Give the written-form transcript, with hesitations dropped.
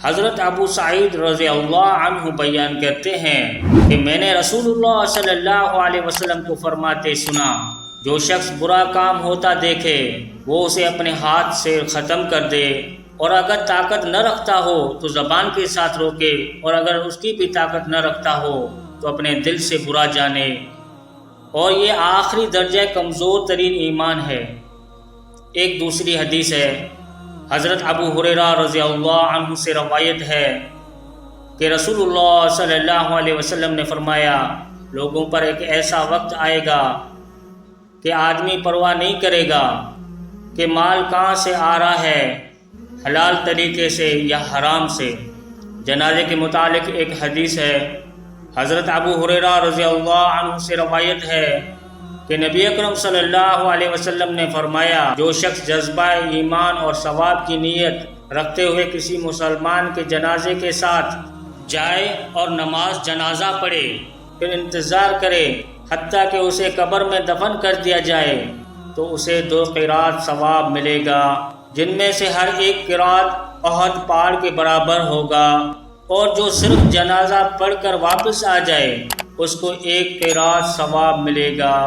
حضرت ابو سعید رضی اللہ عنہ بیان کرتے ہیں کہ میں نے رسول اللہ صلی اللہ علیہ وسلم کو فرماتے سنا، جو شخص برا کام ہوتا دیکھے وہ اسے اپنے ہاتھ سے ختم کر دے، اور اگر طاقت نہ رکھتا ہو تو زبان کے ساتھ روکے، اور اگر اس کی بھی طاقت نہ رکھتا ہو تو اپنے دل سے برا جانے، اور یہ آخری درجہ کمزور ترین ایمان ہے۔ ایک دوسری حدیث ہے، حضرت ابو ہریرہ رضی اللہ عنہ سے روایت ہے کہ رسول اللہ صلی اللہ علیہ وسلم نے فرمایا، لوگوں پر ایک ایسا وقت آئے گا کہ آدمی پرواہ نہیں کرے گا کہ مال کہاں سے آ رہا ہے، حلال طریقے سے یا حرام سے۔ جنازے کے متعلق ایک حدیث ہے، حضرت ابو ہریرہ رضی اللہ عنہ سے روایت ہے کہ نبی اکرم صلی اللہ علیہ وسلم نے فرمایا، جو شخص جذبہ ایمان اور ثواب کی نیت رکھتے ہوئے کسی مسلمان کے جنازے کے ساتھ جائے اور نماز جنازہ پڑھے، پھر انتظار کرے حتیٰ کہ اسے قبر میں دفن کر دیا جائے، تو اسے 2 قیراط ثواب ملے گا، جن میں سے ہر ایک قیراط احد پہاڑ کے برابر ہوگا، اور جو صرف جنازہ پڑھ کر واپس آ جائے اس کو 1 قیراط ثواب ملے گا۔